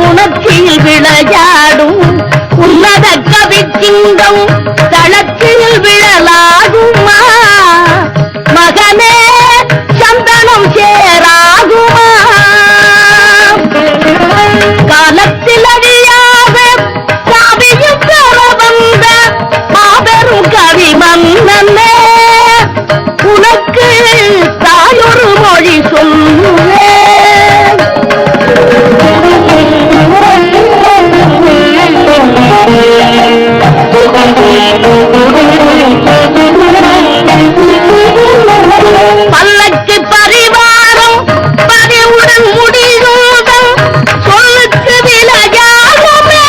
உணர்ச்சியில் விளையாடும் உன்னத கவிச்சிங்கம் தளத்தில் விழலாகுமா மகனே சந்தனம் சேராகுமா காலத்தில் அழியாத காவியும் பெற வந்த மாபெரும் கவி மன்னனே உனக்கு தாயொரு மொழி சொல்லுவேன். பல்லக்கு பரிவாரம் பரிவுடன் முடியுங்கள் சொல்லுக்கு விளையாடுமே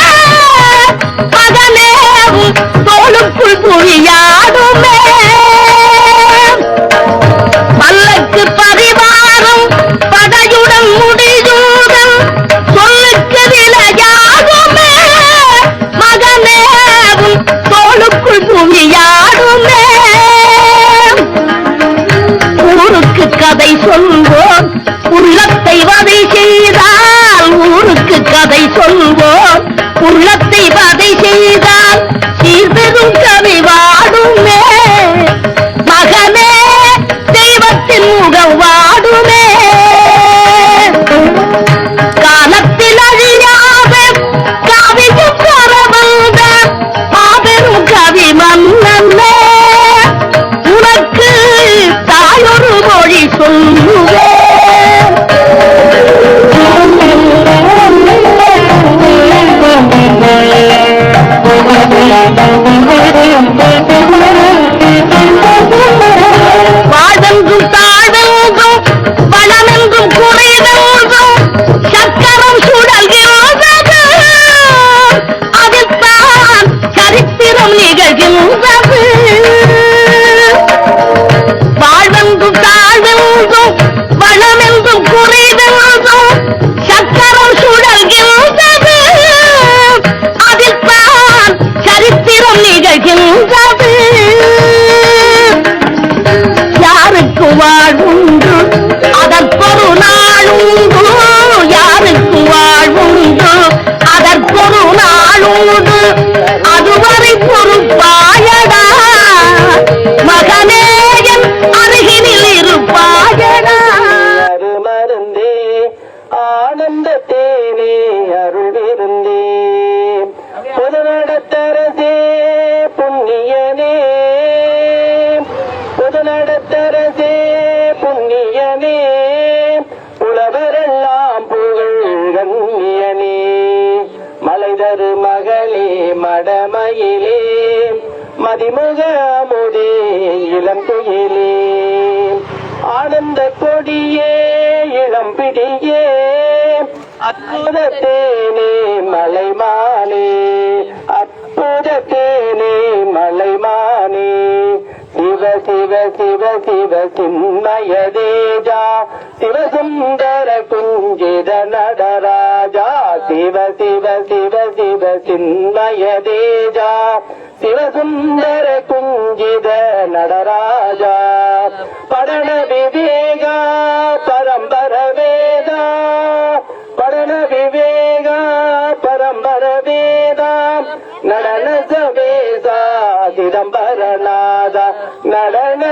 மகனேவும் தோளுக்குள் புரியாடுமே பல்லக்கு பரிவாரம் படையுடன் முடியுங்கள் சொல்லுக்கு விளையாடுமே மகனேவும் தோளுக்குள் புரியாடுமே. ஊருக்கு கதை சொல்வோம் உள்ளத்தை வதை செய்தால் ஊருக்கு கதை சொல்வோம் உள்ளத்தை வதை செய்தால் சீர்பெரும் கவி வாடுமே மகனே தெய்வத்தின் முகம் வாடுமே. காலத்தில் அழியாத காவியும் பெற வந்த மாபெரும் கவி மன்னனே உனக்கு தாயொரு மொழி சொல்லுவேன். வாழ்வென்றும் தாழ்வென்றும் வளமென்றும் குறைவென்றும் சக்கரம் சுழல்கின்றது அதில்தான் சரித்திரம் நிகழ்கின்றது. வாழ்வென்றும் தாழ்வென்றும் வளமென்றும் குறைவென்றும் சக்கரம் சுழல்கின்றது அதில்தான் சரித்திரம் நிகழ்கின்றது. யாருக்கு வாழ்வுண்டு அதற்கொரு நாளுண்டு யாருக்கு வாழ்வுண்டு அதற்கொரு நாளுண்டு அதுவரை பொறுப்பாயடா மகனேயன் அருகினில் இருப்பாயடா. மருந்தே ஆனந்த தேனே அருளிருந்தே பொது நடத்தரசே புண்ணியனே பொது நடத்தரசே புண்ணியனே உலவரெல்லாம் புகழ் கண்ணியனே மலைதரு மகளே மடமயிலே மதிமுக அமுதே இளம் துயிலே ஆனந்த கொடியே இளம் பிடியே அற்புத தேனே மலைமானே அற்புத தேனே மலைமானே சிவ சிவ சிவ சிவ சின்மய தேஜா சிவசுந்தர குஞ்சித நடராஜா சிவ சிவ சிவ சிவ சின்மய தேஜா சிவசுந்தர குஞ்சித நடராஜா படன விவேகா பரம்பர வேதா படன விவேகா பரம்பர வேதா நடன சவேசா சிதம்பரநாதா நடன